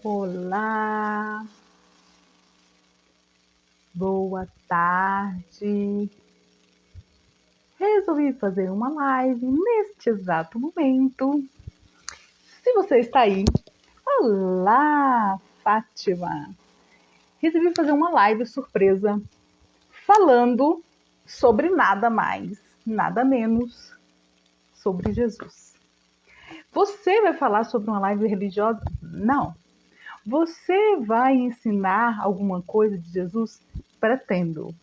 Olá, boa tarde. Resolvi fazer uma live neste exato momento. Se você está aí, olá, Fátima. Resolvi fazer uma live surpresa falando sobre nada mais, nada menos sobre Jesus. Você vai falar sobre uma live religiosa? Não. Você vai ensinar alguma coisa de Jesus? Pretendo.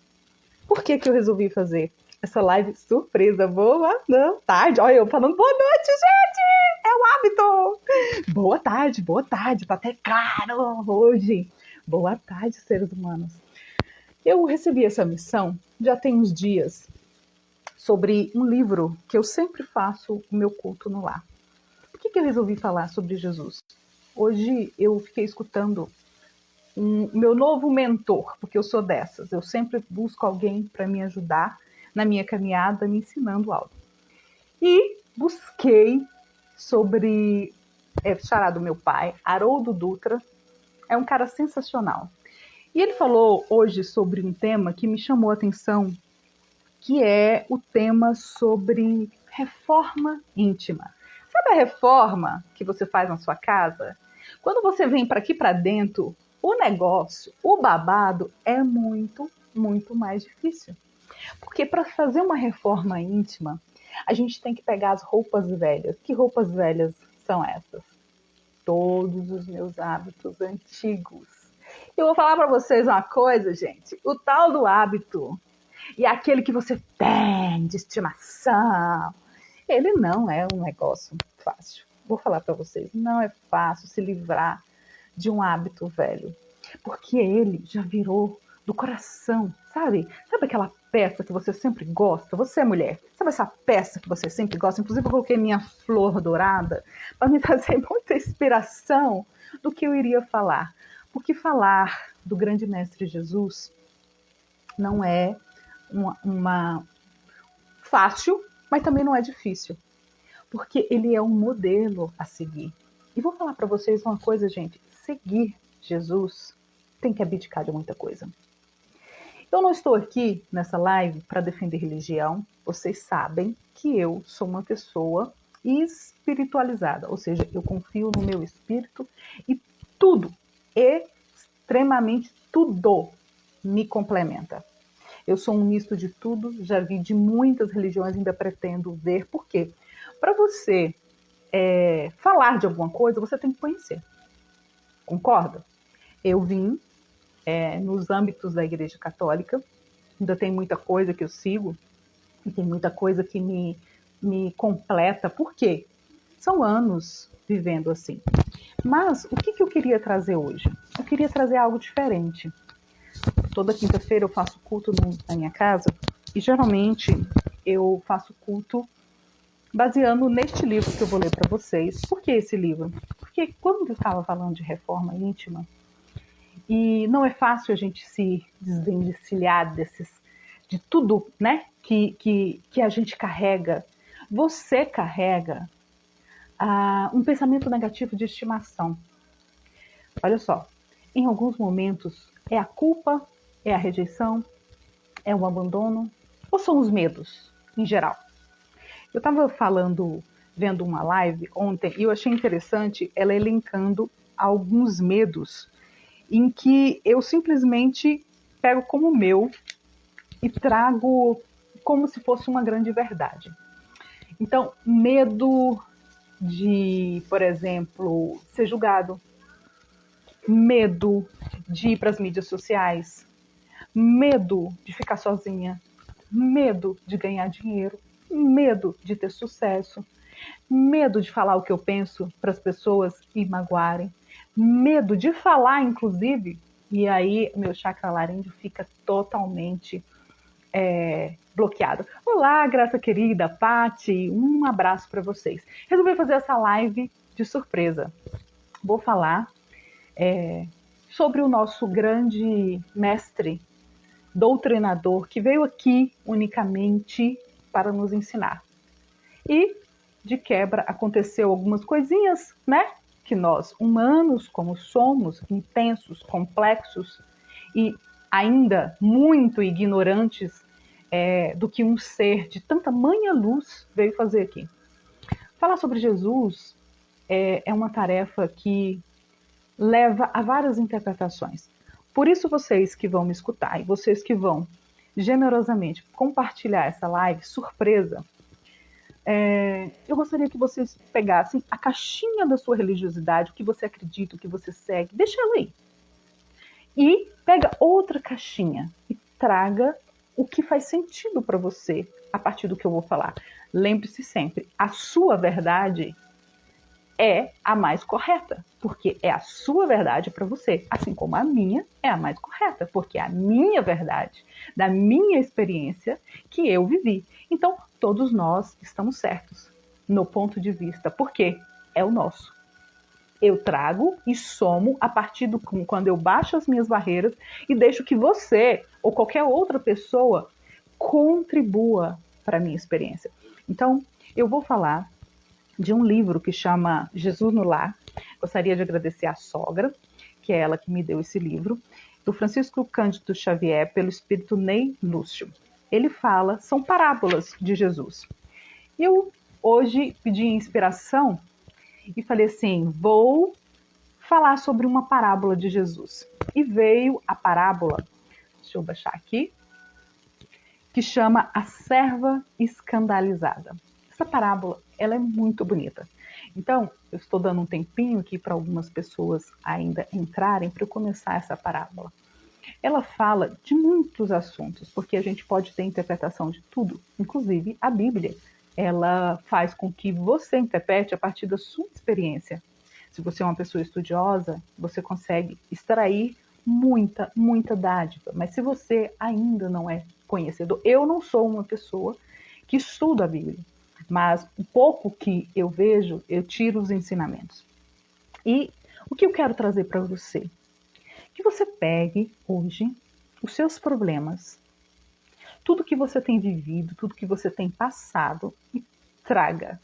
Por que eu resolvi fazer essa live surpresa? Boa tarde. Olha eu falando boa noite, gente! É o hábito! Boa tarde. Tá até claro hoje. Boa tarde, seres humanos. Eu recebi essa missão já tem uns dias sobre um livro que eu sempre faço o meu culto no lar. Por que eu resolvi falar sobre Jesus? Hoje eu fiquei escutando meu novo mentor, porque eu sou dessas. Eu sempre busco alguém para me ajudar na minha caminhada, me ensinando algo. E busquei sobre xará do meu pai, Haroldo Dutra. É um cara sensacional. E ele falou hoje sobre um tema que me chamou a atenção, que é o tema sobre reforma íntima. Sabe a reforma que você faz na sua casa? Quando você vem para aqui para dentro, o negócio, o babado é muito, muito mais difícil. Porque para fazer uma reforma íntima, a gente tem que pegar as roupas velhas. Que roupas velhas são essas? Todos os meus hábitos antigos. Eu vou falar para vocês uma coisa, gente. O tal do hábito e aquele que você tem de estimação, ele não é um negócio fácil. Vou falar para vocês, não é fácil se livrar de um hábito velho, porque ele já virou do coração, sabe? Sabe aquela peça que você sempre gosta? Você é mulher, sabe essa peça que você sempre gosta? Inclusive eu coloquei minha flor dourada para me trazer muita inspiração do que eu iria falar. Porque falar do grande mestre Jesus não é uma fácil, mas também não é difícil, porque ele é um modelo a seguir. E vou falar para vocês uma coisa, gente, seguir Jesus tem que abdicar de muita coisa. Eu não estou aqui nessa live para defender religião, vocês sabem que eu sou uma pessoa espiritualizada, ou seja, eu confio no meu espírito e tudo, extremamente tudo, me complementa. Eu sou um misto de tudo, já vi de muitas religiões, ainda pretendo ver. Por quê? Para você falar de alguma coisa, você tem que conhecer. Concorda? Eu vim nos âmbitos da Igreja Católica, ainda tem muita coisa que eu sigo, e tem muita coisa que me completa. Por quê? São anos vivendo assim. Mas o que eu queria trazer hoje? Eu queria trazer algo diferente. Toda quinta-feira eu faço culto na minha casa e geralmente eu faço culto baseando neste livro que eu vou ler para vocês. Por que esse livro? Porque quando eu estava falando de reforma íntima, e não é fácil a gente se desvencilhar de tudo, né, que a gente carrega. Você carrega um pensamento negativo de estimação. Olha só, em alguns momentos é a culpa, é a rejeição, é o abandono, ou são os medos, em geral? Eu estava vendo uma live ontem, e eu achei interessante ela elencando alguns medos em que eu simplesmente pego como meu e trago como se fosse uma grande verdade. Então, medo de, por exemplo, ser julgado, medo de ir para as mídias sociais, medo de ficar sozinha, medo de ganhar dinheiro, medo de ter sucesso, medo de falar o que eu penso para as pessoas e magoarem, medo de falar, inclusive, e aí meu chakra laríngeo fica totalmente bloqueado. Olá, graça querida, Pati, um abraço para vocês. Resolvi fazer essa live de surpresa. Vou falar sobre o nosso grande mestre, doutrinador, que veio aqui unicamente para nos ensinar. E, de quebra, aconteceu algumas coisinhas, né? que nós, humanos como somos, intensos, complexos e ainda muito ignorantes do que um ser de tanta tamanha luz veio fazer aqui. Falar sobre Jesus é uma tarefa que leva a várias interpretações. Por isso, vocês que vão me escutar e vocês que vão generosamente compartilhar essa live surpresa, eu gostaria que vocês pegassem a caixinha da sua religiosidade, o que você acredita, o que você segue, deixa ela aí. E pega outra caixinha e traga o que faz sentido para você a partir do que eu vou falar. Lembre-se sempre, a sua verdade é a mais correta, porque é a sua verdade para você, assim como a minha é a mais correta, porque é a minha verdade, da minha experiência que eu vivi. Então, todos nós estamos certos no ponto de vista, porque é o nosso. Eu trago e somo a partir do quando eu baixo as minhas barreiras e deixo que você ou qualquer outra pessoa contribua para a minha experiência. Então, eu vou falar de um livro que chama Jesus no Lar. Gostaria de agradecer à sogra, que é ela que me deu esse livro, do Francisco Cândido Xavier, pelo espírito Ney Lúcio. Ele fala, são parábolas de Jesus. Eu hoje pedi inspiração e falei assim, vou falar sobre uma parábola de Jesus. E veio a parábola, deixa eu baixar aqui, que chama A Serva Escandalizada. Essa parábola, ela é muito bonita. Então, eu estou dando um tempinho aqui para algumas pessoas ainda entrarem para eu começar essa parábola. Ela fala de muitos assuntos, porque a gente pode ter interpretação de tudo, inclusive a Bíblia. Ela faz com que você interprete a partir da sua experiência. Se você é uma pessoa estudiosa, você consegue extrair muita dádiva. Mas se você ainda não é conhecedor, eu não sou uma pessoa que estuda a Bíblia. Mas o pouco que eu vejo, eu tiro os ensinamentos. E o que eu quero trazer para você? Que você pegue hoje os seus problemas, tudo que você tem vivido, tudo que você tem passado e traga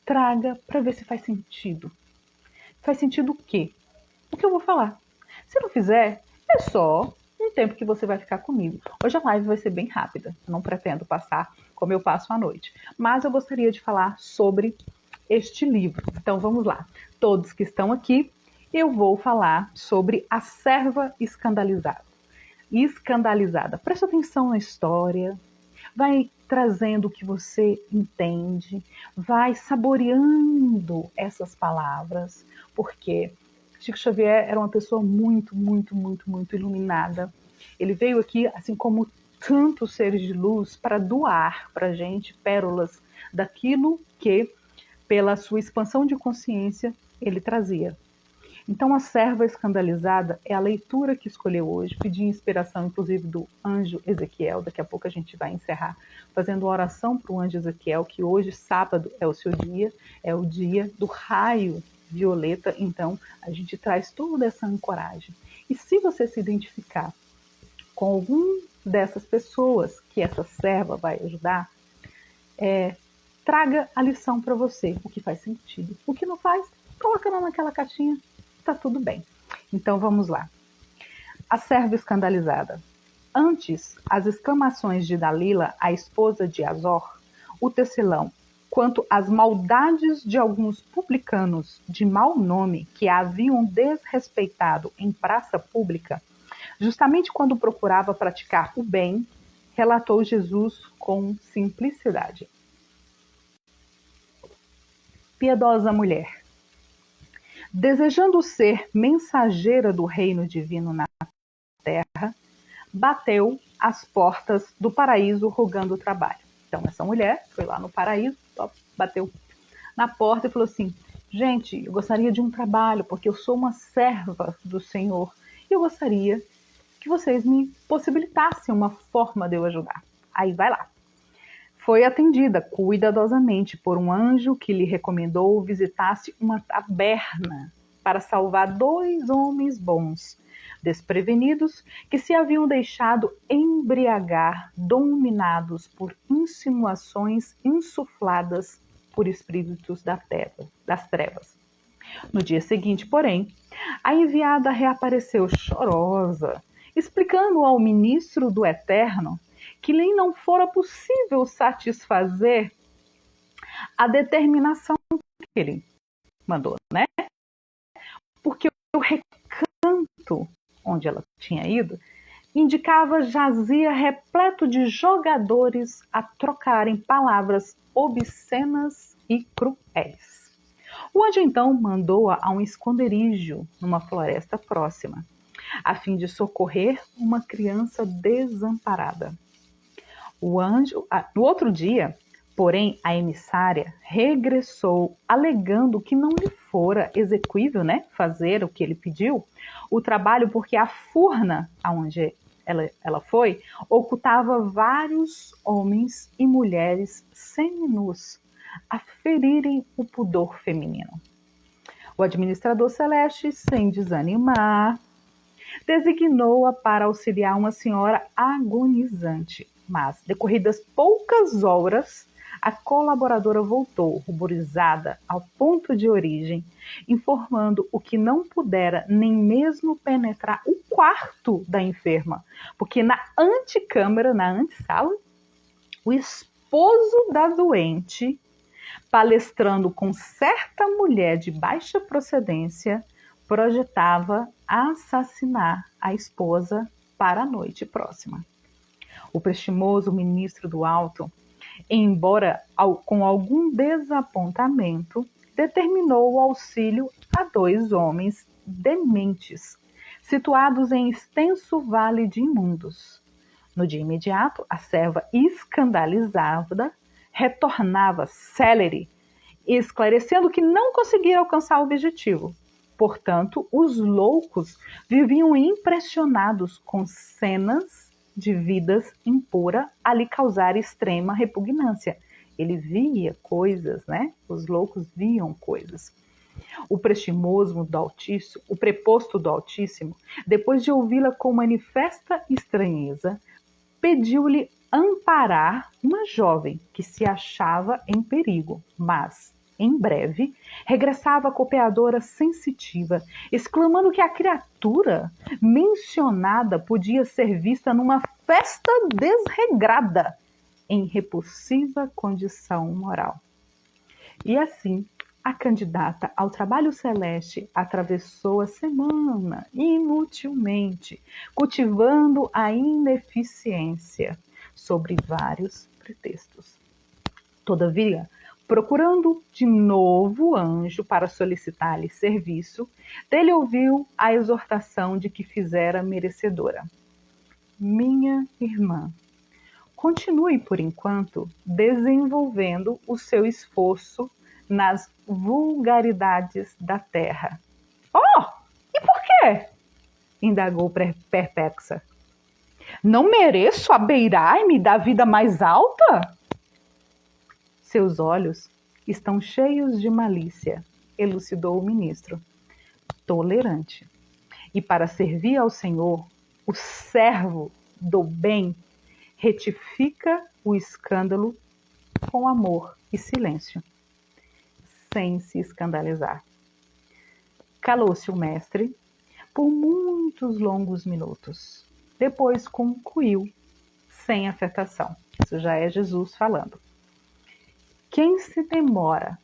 para ver se faz sentido. Faz sentido o quê? O que eu vou falar. Se não fizer, é só um tempo que você vai ficar comigo. Hoje a live vai ser bem rápida, eu não pretendo passar como eu passo à noite. Mas eu gostaria de falar sobre este livro. Então vamos lá. Todos que estão aqui, eu vou falar sobre A Serva Escandalizada. Escandalizada. Presta atenção na história, vai trazendo o que você entende, vai saboreando essas palavras, porque Chico Xavier era uma pessoa muito iluminada. Ele veio aqui, assim como tantos seres de luz, para doar para a gente pérolas daquilo que, pela sua expansão de consciência, ele trazia. Então, A Serva Escandalizada é a leitura que escolheu hoje. Pedi inspiração, inclusive, do anjo Ezequiel. Daqui a pouco a gente vai encerrar fazendo uma oração para o anjo Ezequiel, que hoje, sábado, é o seu dia, é o dia do raio violeta. Então, a gente traz toda essa ancoragem. E se você se identificar com algum dessas pessoas que essa serva vai ajudar, traga a lição para você, o que faz sentido. O que não faz, coloca lá naquela caixinha, tá tudo bem. Então vamos lá. A serva escandalizada. Antes, as exclamações de Dalila, a esposa de Azor, o tecelão, quanto às maldades de alguns publicanos de mau nome que a haviam desrespeitado em praça pública, justamente quando procurava praticar o bem, relatou Jesus com simplicidade. Piedosa mulher, desejando ser mensageira do reino divino na terra, bateu às portas do paraíso rogando trabalho. Então, essa mulher foi lá no paraíso, bateu na porta e falou assim, gente, eu gostaria de um trabalho, porque eu sou uma serva do Senhor, e eu gostaria que vocês me possibilitassem uma forma de eu ajudar. Aí vai lá. Foi atendida cuidadosamente por um anjo que lhe recomendou visitasse uma taberna para salvar 2 homens bons, desprevenidos, que se haviam deixado embriagar, dominados por insinuações insufladas por espíritos das trevas. No dia seguinte, porém, a enviada reapareceu chorosa, explicando ao ministro do Eterno que lhe não fora possível satisfazer a determinação que ele mandou, né? Porque o recanto onde ela tinha ido indicava jazia repleto de jogadores a trocarem palavras obscenas e cruéis. O anjo então mandou-a a um esconderijo numa floresta próxima, a fim de socorrer uma criança desamparada. No outro dia, porém, a emissária regressou, alegando que não lhe fora execuível, fazer o que ele pediu, o trabalho, porque a furna aonde ela foi ocultava vários homens e mulheres seminus a ferirem o pudor feminino. O administrador celeste, sem desanimar, designou-a para auxiliar uma senhora agonizante. Mas, decorridas poucas horas, a colaboradora voltou, ruborizada ao ponto de origem, informando o que não pudera nem mesmo penetrar o quarto da enferma, porque na antecâmara, na antessala, o esposo da doente, palestrando com certa mulher de baixa procedência, projetava assassinar a esposa para a noite próxima. O prestimoso ministro do Alto, embora com algum desapontamento, determinou o auxílio a 2 homens dementes, situados em extenso vale de imundos. No dia imediato, a serva escandalizada retornava célere, esclarecendo que não conseguira alcançar o objetivo. Portanto, os loucos viviam impressionados com cenas de vidas impura a lhe causar extrema repugnância. Ele via coisas, Os loucos viam coisas. O prestimoso do Altíssimo, o preposto do Altíssimo, depois de ouvi-la com manifesta estranheza, pediu-lhe amparar uma jovem que se achava em perigo, mas, em breve, regressava a copiadora sensitiva, exclamando que a criatura mencionada podia ser vista numa festa desregrada, em repulsiva condição moral. E assim, a candidata ao trabalho celeste atravessou a semana inutilmente, cultivando a ineficiência sobre vários pretextos. Todavia, procurando de novo o anjo para solicitar-lhe serviço, dele ouviu a exortação de que fizera merecedora. Minha irmã, continue por enquanto desenvolvendo o seu esforço nas vulgaridades da terra. Oh, e por quê? Indagou perplexa. Não mereço abeirar-me da vida mais alta? Seus olhos estão cheios de malícia, elucidou o ministro, tolerante. E para servir ao Senhor, o servo do bem retifica o escândalo com amor e silêncio, sem se escandalizar. Calou-se o mestre por muitos longos minutos. Depois concluiu, sem afetação. Isso já é Jesus falando. Quem se demora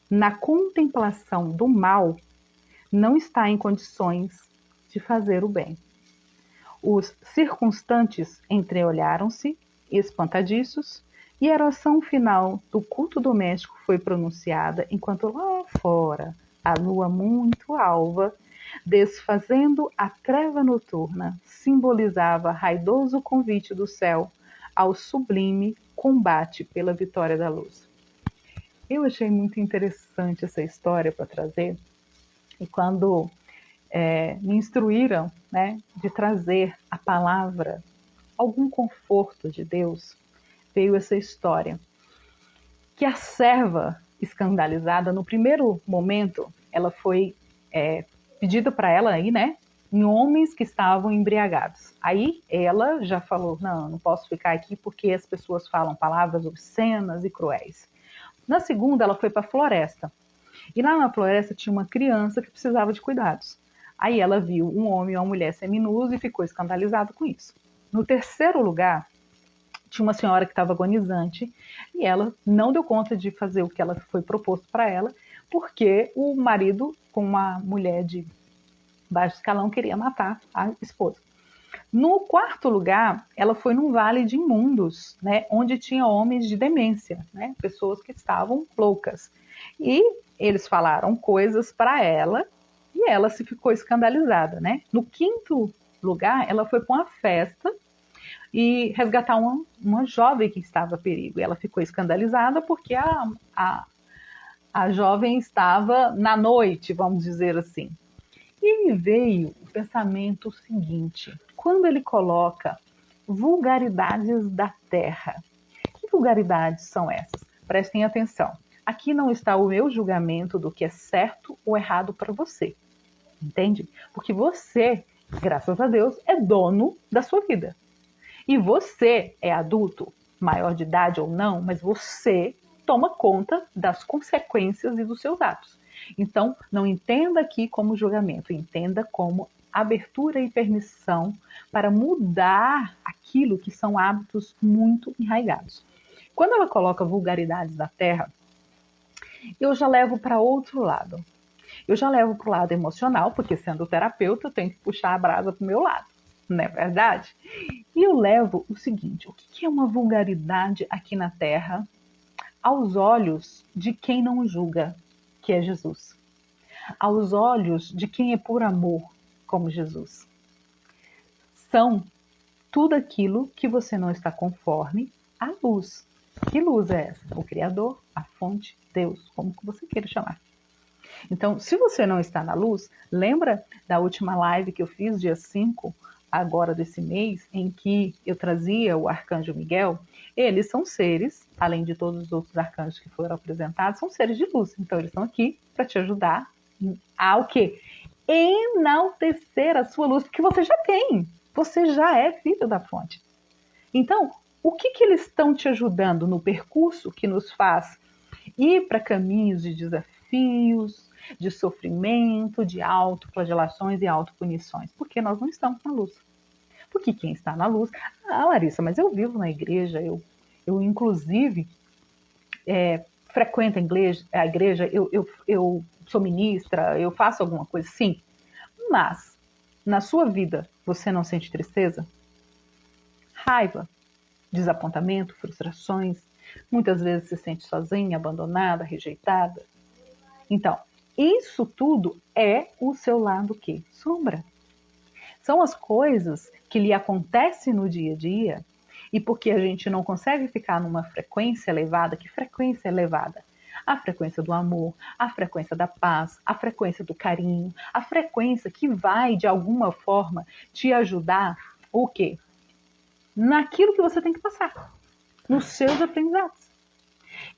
na contemplação do mal não está em condições de fazer o bem. Os circunstantes entreolharam-se, espantadiços, e a oração final do culto doméstico foi pronunciada enquanto lá fora a lua muito alva, desfazendo a treva noturna, simbolizava raidoso convite do céu ao sublime combate pela vitória da luz. Eu achei muito interessante essa história para trazer, e quando me instruíram, de trazer a palavra, algum conforto de Deus, veio essa história. Que a serva escandalizada, no primeiro momento, ela foi pedida para ela aí, em homens que estavam embriagados. Aí ela já falou, não posso ficar aqui porque as pessoas falam palavras obscenas e cruéis. Na segunda, ela foi para a floresta. E lá na floresta tinha uma criança que precisava de cuidados. Aí ela viu um homem e uma mulher seminus e ficou escandalizada com isso. No terceiro lugar, tinha uma senhora que estava agonizante e ela não deu conta de fazer o que ela foi proposto para ela, porque o marido, com uma mulher de baixo escalão, queria matar a esposa. No quarto lugar, ela foi num vale de imundos, né, onde tinha homens de demência, né, pessoas que estavam loucas. E eles falaram coisas para ela e ela se ficou escandalizada, né? No quinto lugar, ela foi para uma festa e resgatar uma jovem que estava a perigo. E ela ficou escandalizada porque a jovem estava na noite, vamos dizer assim. E me veio o pensamento seguinte: quando ele coloca vulgaridades da terra, que vulgaridades são essas? Prestem atenção. Aqui não está o meu julgamento do que é certo ou errado para você, entende? Porque você, graças a Deus, é dono da sua vida. E você é adulto, maior de idade ou não, mas você toma conta das consequências e dos seus atos. Então, não entenda aqui como julgamento, entenda como abertura e permissão para mudar aquilo que são hábitos muito enraizados. Quando ela coloca vulgaridades da terra, eu já levo para outro lado. Eu já levo para o lado emocional, porque sendo terapeuta, eu tenho que puxar a brasa para o meu lado, não é verdade? E eu levo o seguinte: o que é uma vulgaridade aqui na Terra aos olhos de quem não julga, que é Jesus? Aos olhos de quem é por amor, como Jesus. São tudo aquilo que você não está conforme à luz. Que luz é essa? O Criador, a fonte, Deus, como que você queira chamar. Então, se você não está na luz, lembra da última live que eu fiz, dia 5, agora desse mês, em que eu trazia o Arcanjo Miguel? Eles são seres, além de todos os outros arcanjos que foram apresentados, são seres de luz. Então, eles estão aqui para te ajudar a o quê? Enaltecer a sua luz, porque você já tem. Você já é filho da fonte. Então, o que eles estão te ajudando no percurso que nos faz ir para caminhos de desafios, de sofrimento, de autoflagelações e autopunições? Porque nós não estamos na luz. Porque quem está na luz... Ah, Larissa, mas eu vivo na igreja, eu inclusive frequento a igreja, eu sou ministra, eu faço alguma coisa, sim. Mas, na sua vida, você não sente tristeza? Raiva? Desapontamento? Frustrações? Muitas vezes se sente sozinha, abandonada, rejeitada? Então, isso tudo é o seu lado que? Sombra. São as coisas que lhe acontecem no dia a dia e porque a gente não consegue ficar numa frequência elevada. Que frequência elevada? A frequência do amor, a frequência da paz, a frequência do carinho, a frequência que vai, de alguma forma, te ajudar o quê? Naquilo que você tem que passar, nos seus aprendizados.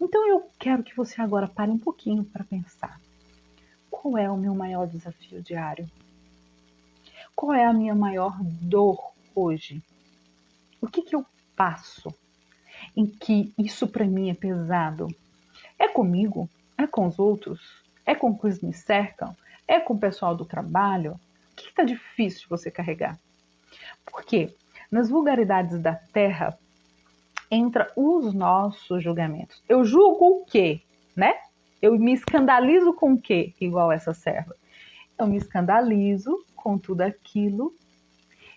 Então eu quero que você agora pare um pouquinho para pensar. Qual é o meu maior desafio diário? Qual é a minha maior dor hoje? O que eu passo em que isso para mim é pesado? É comigo? É com os outros? É com os que me cercam? É com o pessoal do trabalho? O que está difícil de você carregar? Por quê? Nas vulgaridades da terra entra os nossos julgamentos. Eu julgo o quê? Né? Eu me escandalizo com o quê? Igual essa serva. Eu me escandalizo com tudo aquilo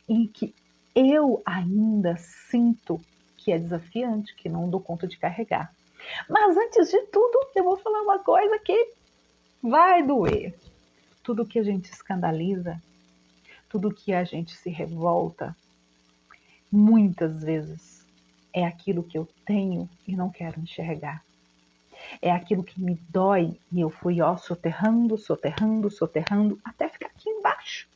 em que eu ainda sinto que é desafiante, que não dou conta de carregar. Mas antes de tudo, eu vou falar uma coisa que vai doer. Tudo que a gente escandaliza, tudo que a gente se revolta, muitas vezes é aquilo que eu tenho e não quero enxergar. É aquilo que me dói e eu fui soterrando, até ficar aqui embaixo.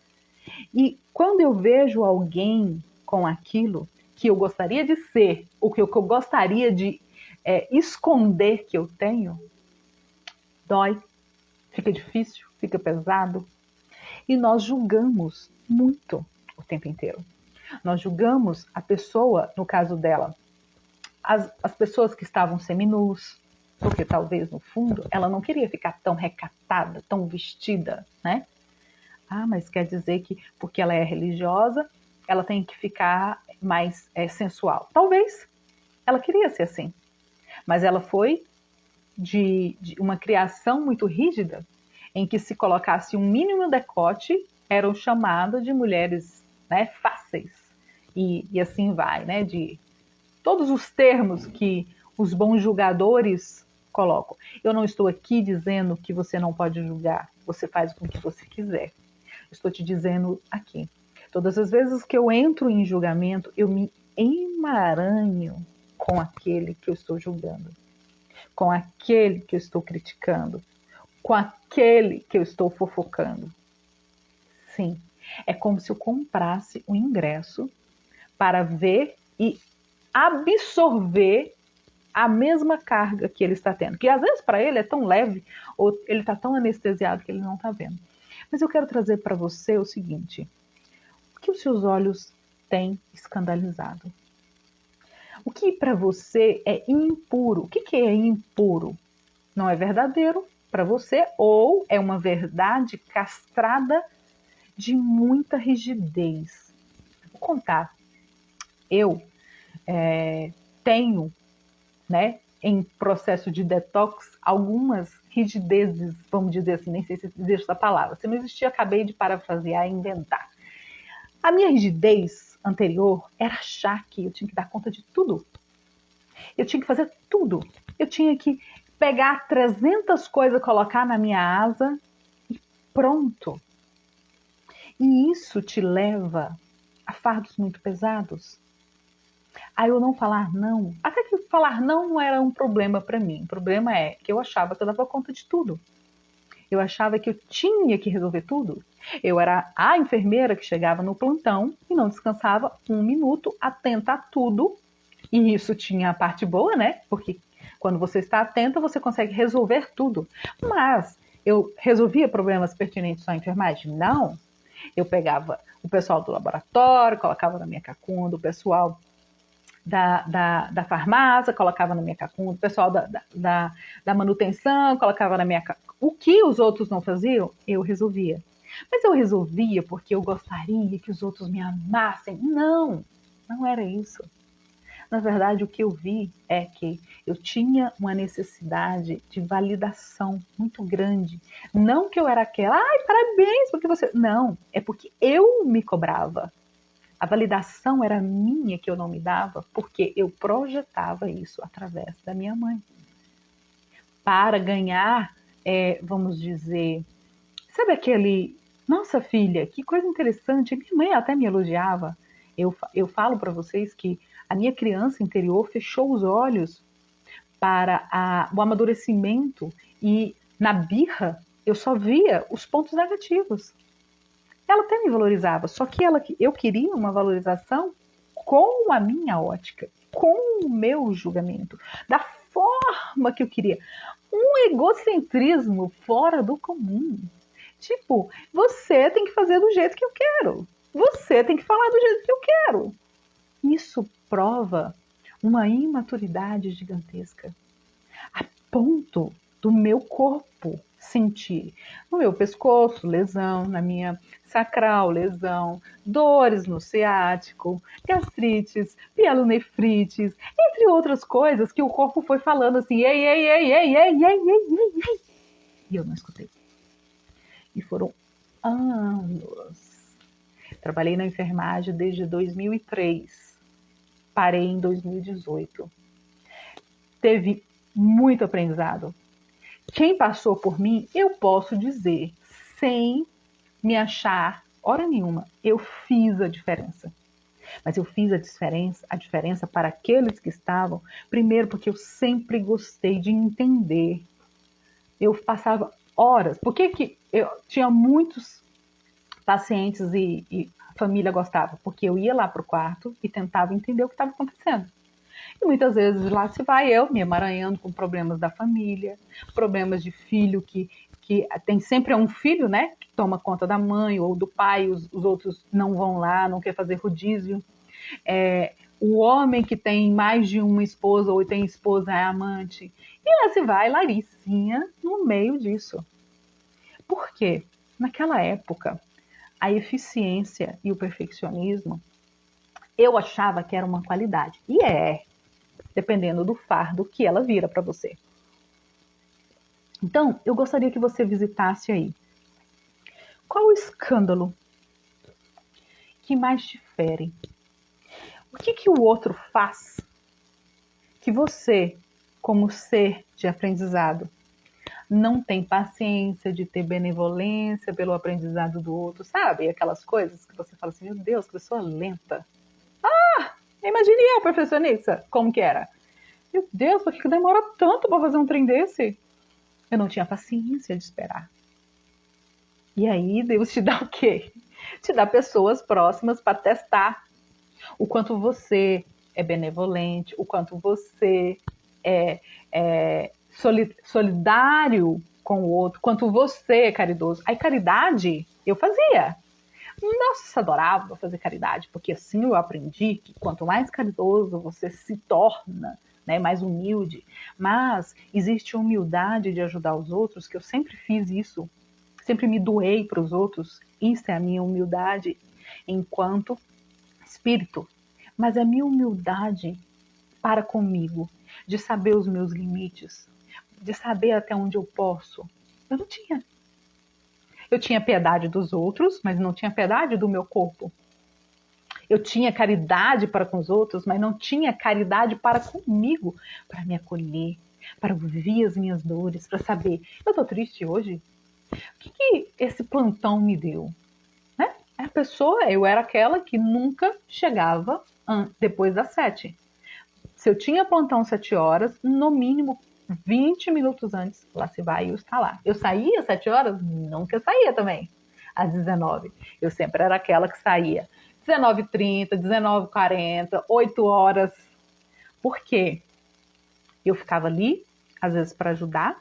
E quando eu vejo alguém com aquilo que eu gostaria de ser, ou que eu gostaria de esconder que eu tenho, dói, fica difícil, fica pesado. E nós julgamos muito o tempo inteiro. Nós julgamos a pessoa, no caso dela, as pessoas que estavam seminus, porque talvez no fundo ela não queria ficar tão recatada, tão vestida, né? Ah, mas quer dizer que porque ela é religiosa, ela tem que ficar mais sensual. Talvez ela queria ser assim, mas ela foi de uma criação muito rígida, em que se colocasse um mínimo decote, eram chamadas de mulheres, né, fáceis. E assim vai, né, de todos os termos que os bons julgadores colocam. Eu não estou aqui dizendo que você não pode julgar, você faz com que você quiser. Estou te dizendo aqui. Todas as vezes que eu entro em julgamento, eu me emaranho com aquele que eu estou julgando, com aquele que eu estou criticando, com aquele que eu estou fofocando. Sim, é como se eu comprasse um ingresso para ver e absorver a mesma carga que ele está tendo, que às vezes para ele é tão leve, ou ele está tão anestesiado que ele não está vendo. Mas eu quero trazer para você o seguinte: o que os seus olhos têm escandalizado? O que para você é impuro? O que é impuro? Não é verdadeiro para você, ou é uma verdade castrada de muita rigidez? Vou contar. Eu tenho, né, em processo de detox, algumas rigidezes, vamos dizer assim, nem sei se existe essa palavra. Se não existia, acabei de parafrasear e inventar. A minha rigidez anterior era achar que eu tinha que dar conta de tudo. Eu tinha que fazer tudo. Eu tinha que pegar 300 coisas, colocar na minha asa e pronto. E isso te leva a fardos muito pesados. A eu não falar não. Até que falar não era um problema para mim. O problema é que eu achava que eu dava conta de tudo. Eu achava que eu tinha que resolver tudo. Eu era a enfermeira que chegava no plantão e não descansava um minuto, atenta a tudo. E isso tinha a parte boa, né? Porque quando você está atenta, você consegue resolver tudo. Mas eu resolvia problemas pertinentes só à enfermagem? Não. Eu pegava o pessoal do laboratório, colocava na minha cacunda, o pessoal da farmácia, colocava na minha cacunda, o pessoal da manutenção, colocava na minha cacunda. O que os outros não faziam, eu resolvia. Mas eu resolvia porque eu gostaria que os outros me amassem. Não, não era isso. Na verdade, o que eu vi é que eu tinha uma necessidade de validação muito grande. Não que eu era aquela, ai, parabéns, porque você... Não, é porque eu me cobrava. A validação era minha que eu não me dava porque eu projetava isso através da minha mãe. Para ganhar, vamos dizer, sabe aquele, nossa filha, que coisa interessante, minha mãe até me elogiava. Eu falo para vocês que a minha criança interior fechou os olhos para o amadurecimento e na birra eu só via os pontos negativos. Ela até me valorizava, só que eu queria uma valorização com a minha ótica, com o meu julgamento, da forma que eu queria. Um egocentrismo fora do comum. Tipo, você tem que fazer do jeito que eu quero. Você tem que falar do jeito que eu quero. Isso prova uma imaturidade gigantesca. A ponto do meu corpo sentir no meu pescoço, lesão, na minha sacral, lesão, dores no ciático, gastrites, pielonefrites, entre outras coisas que o corpo foi falando assim, ei, ei, ei, ei, ei, ei, ei, ei, ei. E eu não escutei. E foram anos. Trabalhei na enfermagem desde 2003. Parei em 2018. Teve muito aprendizado. Quem passou por mim, eu posso dizer, sem me achar hora nenhuma, eu fiz a diferença. Mas eu fiz a diferença para aqueles que estavam, primeiro porque eu sempre gostei de entender. Eu passava horas, por que eu tinha muitos pacientes e a família gostava? Porque eu ia lá para o quarto e tentava entender o que estava acontecendo. E muitas vezes lá se vai eu me emaranhando com problemas da família, problemas de filho que tem sempre um filho, né, que toma conta da mãe ou do pai, os outros não vão lá, não quer fazer rodízio. O homem que tem mais de uma esposa ou tem esposa é amante. E lá se vai Laricinha no meio disso. Por quê? Naquela época, a eficiência e o perfeccionismo, eu achava que era uma qualidade. E dependendo do fardo que ela vira para você. Então, eu gostaria que você visitasse aí. Qual o escândalo que mais te fere? O que o outro faz que você, como ser de aprendizado, não tem paciência de ter benevolência pelo aprendizado do outro, sabe? Aquelas coisas que você fala assim, meu Deus, que pessoa lenta. Imagine eu, perfeccionista, como que era? Meu Deus, por que demora tanto para fazer um trem desse? Eu não tinha paciência de esperar. E aí Deus te dá o quê? Te dá pessoas próximas para testar o quanto você é benevolente, o quanto você é solidário com o outro, quanto você é caridoso. Aí caridade eu fazia. Nossa, adorava fazer caridade, porque assim eu aprendi que quanto mais caridoso você se torna, né, mais humilde, mas existe humildade de ajudar os outros, que eu sempre fiz isso, sempre me doei para os outros, isso é a minha humildade enquanto espírito, mas a minha humildade para comigo, de saber os meus limites, de saber até onde eu posso, eu não tinha. Eu tinha piedade dos outros, mas não tinha piedade do meu corpo. Eu tinha caridade para com os outros, mas não tinha caridade para comigo, para me acolher, para ouvir as minhas dores, para saber, eu estou triste hoje? O que esse plantão me deu? Né? A pessoa, eu era aquela que nunca chegava depois das 7. Se eu tinha plantão 7 horas, no mínimo 20 minutos antes, lá se vai eu estar lá. Eu saía às 7 horas? Nunca saía também, às 19. Eu sempre era aquela que saía 19h30, 19h40, 8 horas. Por quê? Eu ficava ali, às vezes para ajudar,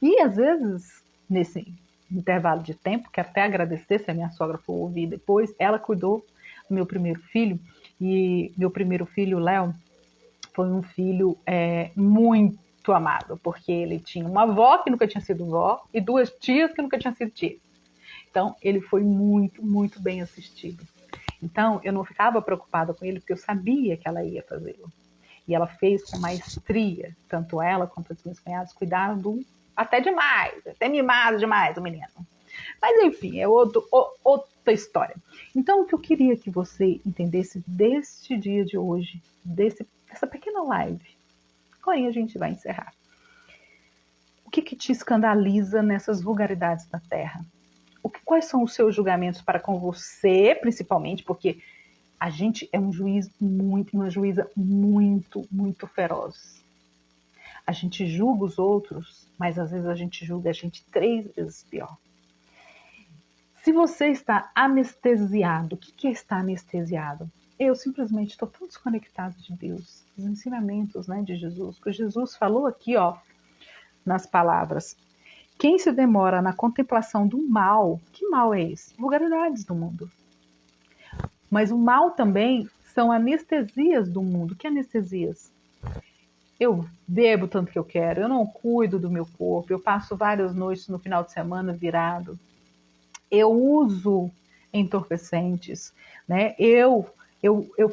e às vezes, nesse intervalo de tempo, que até agradecer se a minha sogra for ouvir depois, ela cuidou do meu primeiro filho, e meu primeiro filho, Léo, foi um filho muito amado, porque ele tinha uma avó que nunca tinha sido vó e 2 tias que nunca tinham sido tia. Então, ele foi muito, muito bem assistido. Então, eu não ficava preocupada com ele, porque eu sabia que ela ia fazê-lo. E ela fez com maestria, tanto ela quanto os meus cunhados cuidaram até demais, até mimado demais o menino. Mas enfim, é outra história. Então, o que eu queria que você entendesse deste dia de hoje, dessa pequena live, agora a gente vai encerrar. O que te escandaliza nessas vulgaridades da Terra? Quais são os seus julgamentos para com você, principalmente, porque a gente é uma juíza muito, muito feroz. A gente julga os outros, mas às vezes a gente julga a gente 3 vezes pior. Se você está anestesiado, o que é estar anestesiado? Eu simplesmente estou tão desconectado de Deus, dos ensinamentos, né, de Jesus, que Jesus falou aqui, nas palavras. Quem se demora na contemplação do mal, que mal é esse? Vulgaridades do mundo. Mas o mal também são anestesias do mundo. Que anestesias? Eu bebo tanto que eu quero, eu não cuido do meu corpo, eu passo várias noites no final de semana virado. Eu uso entorpecentes, né? Eu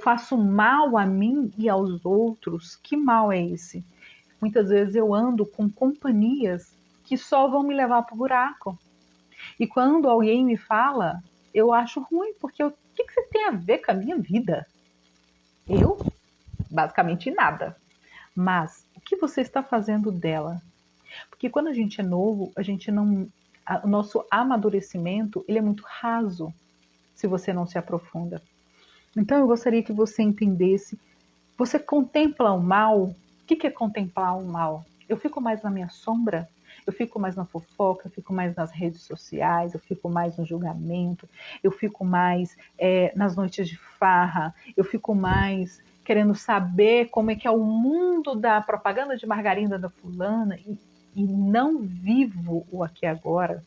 faço mal a mim e aos outros. Que mal é esse? Muitas vezes eu ando com companhias que só vão me levar para o buraco. E quando alguém me fala, eu acho ruim, porque o que você tem a ver com a minha vida? Eu? Basicamente nada. Mas o que você está fazendo dela? Porque quando a gente é novo, a gente não... O nosso amadurecimento, ele é muito raso, se você não se aprofunda. Então eu gostaria que você entendesse, você contempla o mal. O que é contemplar o mal? Eu fico mais na minha sombra? Eu fico mais na fofoca, eu fico mais nas redes sociais, eu fico mais no julgamento, eu fico mais nas noites de farra, eu fico mais querendo saber como é que é o mundo da propaganda de margarina da fulana e não vivo o aqui e agora.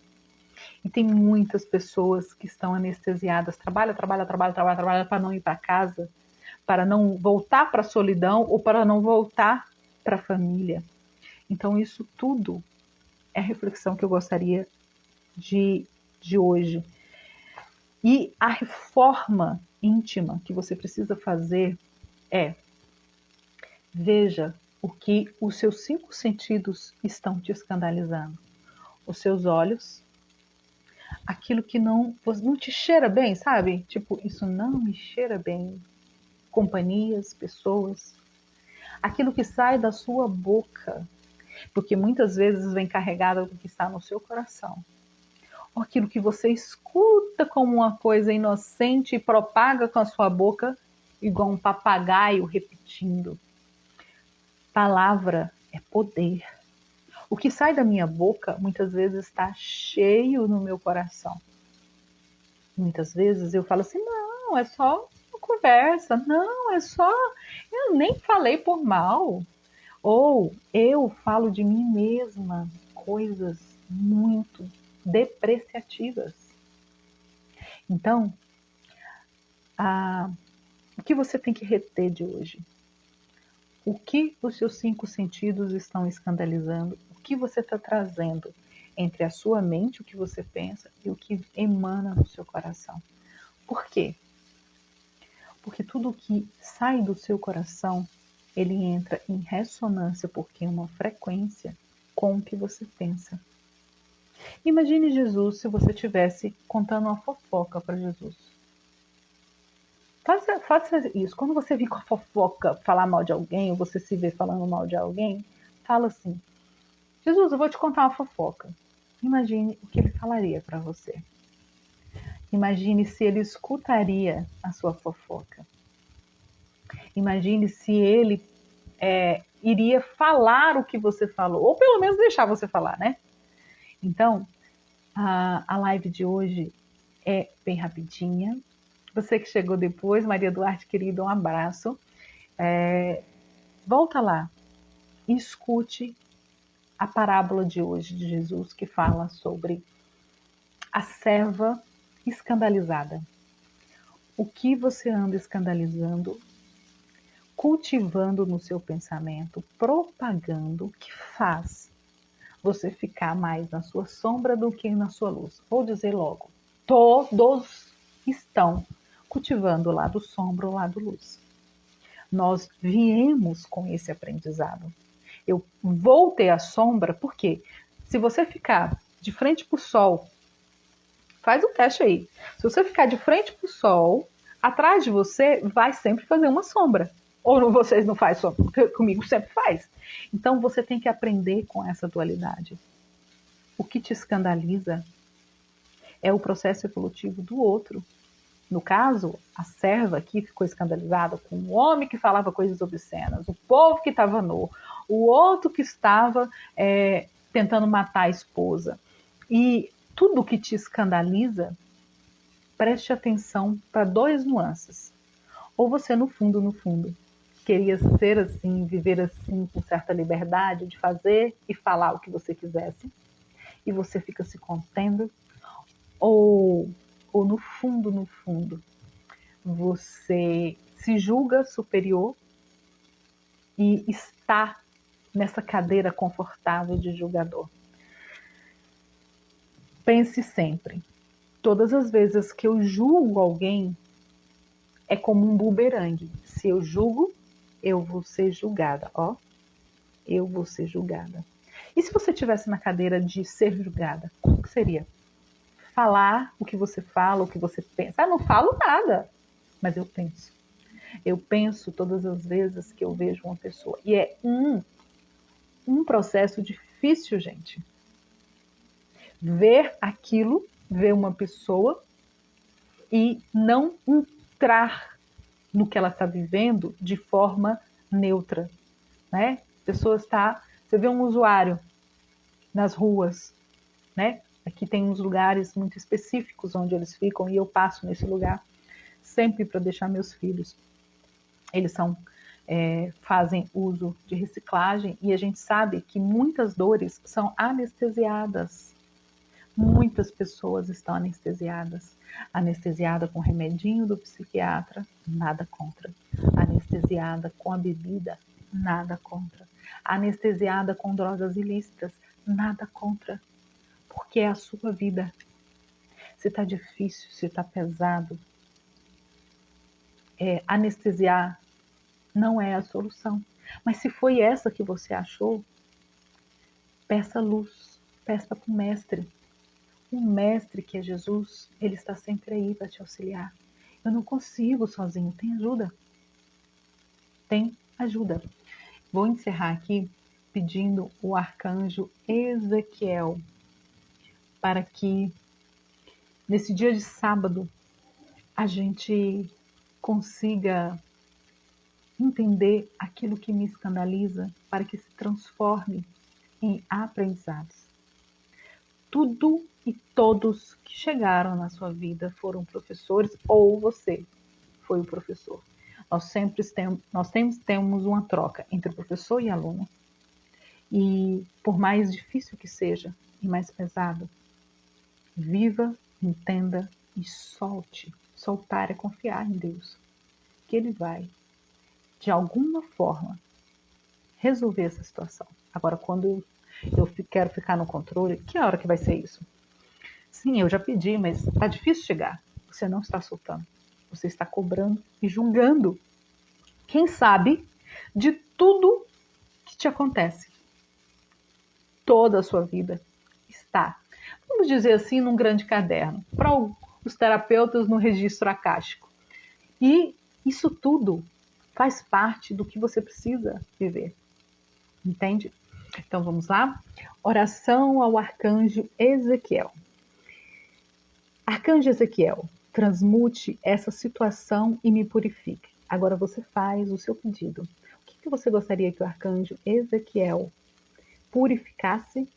E tem muitas pessoas que estão anestesiadas, trabalha para não ir para casa, para não voltar para a solidão ou para não voltar para a família. Então isso tudo é a reflexão que eu gostaria de hoje. E a reforma íntima que você precisa fazer é: veja o que os seus 5 sentidos estão te escandalizando. Os seus olhos, aquilo que não te cheira bem, sabe? Tipo, isso não me cheira bem. Companhias, pessoas. Aquilo que sai da sua boca, porque muitas vezes vem carregado do que está no seu coração. Ou aquilo que você escuta como uma coisa inocente e propaga com a sua boca, igual um papagaio repetindo. Palavra é poder. O que sai da minha boca muitas vezes está cheio no meu coração. Muitas vezes eu falo assim, não, é só uma conversa, não, é só, eu nem falei por mal. Ou eu falo de mim mesma coisas muito depreciativas. Então, o que você tem que reter de hoje? O que os seus 5 sentidos estão escandalizando? O que você está trazendo entre a sua mente, o que você pensa, e o que emana no seu coração? Por quê? Porque tudo que sai do seu coração, ele entra em ressonância, porque é uma frequência com o que você pensa. Imagine Jesus se você estivesse contando uma fofoca para Jesus. Faça isso. Quando você vir com a fofoca falar mal de alguém, ou você se vê falando mal de alguém, fala assim: Jesus, eu vou te contar uma fofoca. Imagine o que ele falaria para você. Imagine se ele escutaria a sua fofoca. Imagine se ele iria falar o que você falou, ou pelo menos deixar você falar, né? Então, a live de hoje é bem rapidinha. Você que chegou depois, Maria Duarte, querida, um abraço. Volta lá e escute a parábola de hoje de Jesus, que fala sobre a serva escandalizada. O que você anda escandalizando, cultivando no seu pensamento, propagando, que faz você ficar mais na sua sombra do que na sua luz? Vou dizer logo, todos estão cultivando o lado sombra ou o lado luz. Nós viemos com esse aprendizado. Eu vou ter a sombra, porque se você ficar de frente para o sol, faz o teste aí. Se você ficar de frente para o sol, atrás de você vai sempre fazer uma sombra. Ou vocês não fazem sombra? Porque comigo sempre faz. Então você tem que aprender com essa dualidade. O que te escandaliza é o processo evolutivo do outro. No caso, a serva aqui ficou escandalizada com o homem que falava coisas obscenas, o povo que estava nu, o outro que estava tentando matar a esposa. E tudo que te escandaliza, preste atenção para 2 nuances. Ou você, no fundo, queria ser assim, viver assim, com certa liberdade de fazer e falar o que você quisesse, e você fica se contendo, ou no fundo, você se julga superior e está nessa cadeira confortável de julgador. Pense sempre, todas as vezes que eu julgo alguém, é como um bumerangue. Se eu julgo, eu vou ser julgada, ó. Eu vou ser julgada. E se você estivesse na cadeira de ser julgada, como que seria? Falar o que você fala, o que você pensa. Não falo nada, mas eu penso. Eu penso todas as vezes que eu vejo uma pessoa. E é um processo difícil, gente. Ver aquilo, ver uma pessoa e não entrar no que ela está vivendo de forma neutra, né? Você vê um usuário nas ruas, né? Aqui tem uns lugares muito específicos onde eles ficam e eu passo nesse lugar sempre para deixar meus filhos. Eles fazem uso de reciclagem e a gente sabe que muitas dores são anestesiadas. Muitas pessoas estão anestesiadas. Anestesiada com remedinho do psiquiatra, nada contra. Anestesiada com a bebida, nada contra. anestesiada com drogas ilícitas, nada contra, porque é a sua vida. Se está difícil, se está pesado, anestesiar não é a solução. Mas se foi essa que você achou, peça luz, peça para o mestre. O mestre que é Jesus, ele está sempre aí para te auxiliar. Eu não consigo sozinho, tem ajuda. Tem ajuda. Vou encerrar aqui pedindo o arcanjo Ezequiel para que nesse dia de sábado a gente consiga entender aquilo que me escandaliza para que se transforme em aprendizados. Tudo e todos que chegaram na sua vida foram professores ou você foi o professor. Nós temos uma troca entre professor e aluno. E por mais difícil que seja e mais pesado, viva, entenda e solte. Soltar é confiar em Deus, que Ele vai, de alguma forma, resolver essa situação. Agora, quando eu quero ficar no controle, que hora que vai ser isso? Sim, eu já pedi, mas está difícil chegar. Você não está soltando. Você está cobrando e julgando. Quem sabe de tudo que te acontece. Toda a sua vida está, vamos dizer assim, num grande caderno. Para os terapeutas, no registro acástico. E isso tudo faz parte do que você precisa viver. Entende? Então vamos lá? Oração ao arcanjo Ezequiel. Arcanjo Ezequiel, transmute essa situação e me purifique. Agora você faz o seu pedido. O que você gostaria que o arcanjo Ezequiel purificasse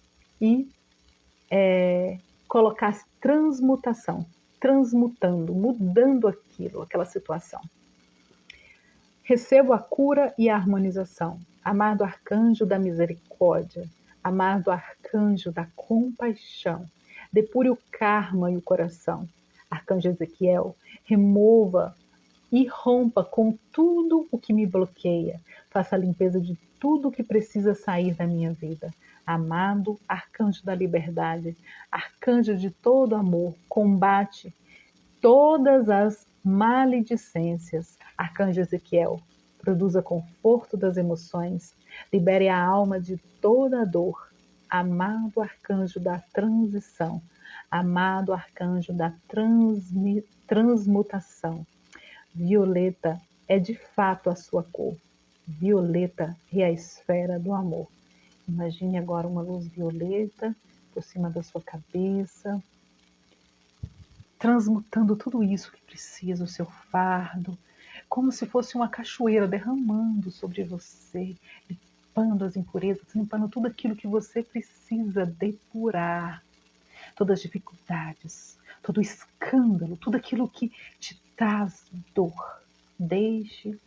e colocasse transmutação, transmutando, mudando aquela situação? Recebo a cura e a harmonização. Amado arcanjo da misericórdia, amado arcanjo da compaixão, depure o karma e o coração. Arcanjo Ezequiel, remova e rompa com tudo o que me bloqueia. Faça a limpeza de tudo o que precisa sair da minha vida. Amado arcanjo da liberdade, arcanjo de todo amor, combate todas as maledicências. Arcanjo Ezequiel, produza conforto das emoções, libere a alma de toda a dor. Amado arcanjo da transição, amado arcanjo da transmutação. Violeta é de fato a sua cor. Violeta é a esfera do amor. Imagine agora uma luz violeta por cima da sua cabeça, transmutando tudo isso que precisa, o seu fardo, como se fosse uma cachoeira derramando sobre você, limpando as impurezas, limpando tudo aquilo que você precisa depurar, todas as dificuldades, todo o escândalo, tudo aquilo que te traz dor. Deixe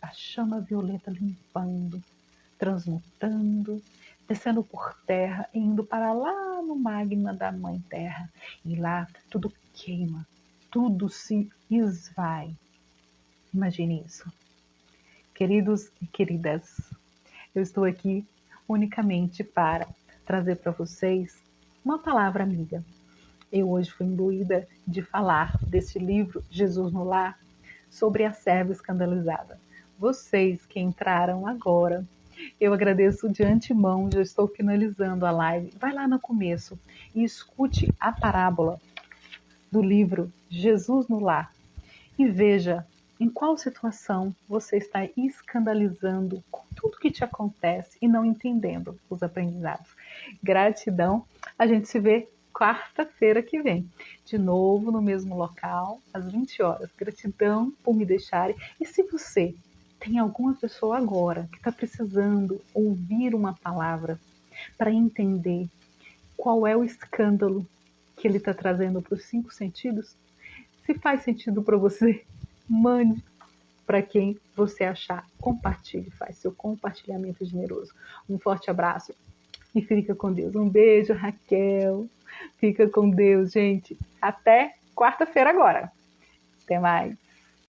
a chama violeta limpando, transmutando, descendo por terra e indo para lá no magma da Mãe Terra. E lá tudo queima, tudo se esvai. Imagine isso. Queridos e queridas, eu estou aqui unicamente para trazer para vocês uma palavra amiga. Eu hoje fui imbuída de falar deste livro, Jesus no Lar, sobre a serva escandalizada. Vocês que entraram agora, eu agradeço de antemão, já estou finalizando a live. Vai lá no começo e escute a parábola do livro Jesus no Lar e veja em qual situação você está escandalizando com tudo que te acontece e não entendendo os aprendizados. Gratidão, a gente se vê quarta-feira que vem, de novo no mesmo local, às 20 horas. Gratidão por me deixarem. E se você tem alguma pessoa agora que está precisando ouvir uma palavra para entender qual é o escândalo que ele está trazendo para os 5 sentidos, se faz sentido para você, mande para quem você achar. Compartilhe, faz seu compartilhamento generoso. Um forte abraço e fica com Deus. Um beijo, Raquel. Fica com Deus, gente. Até quarta-feira agora. Até mais.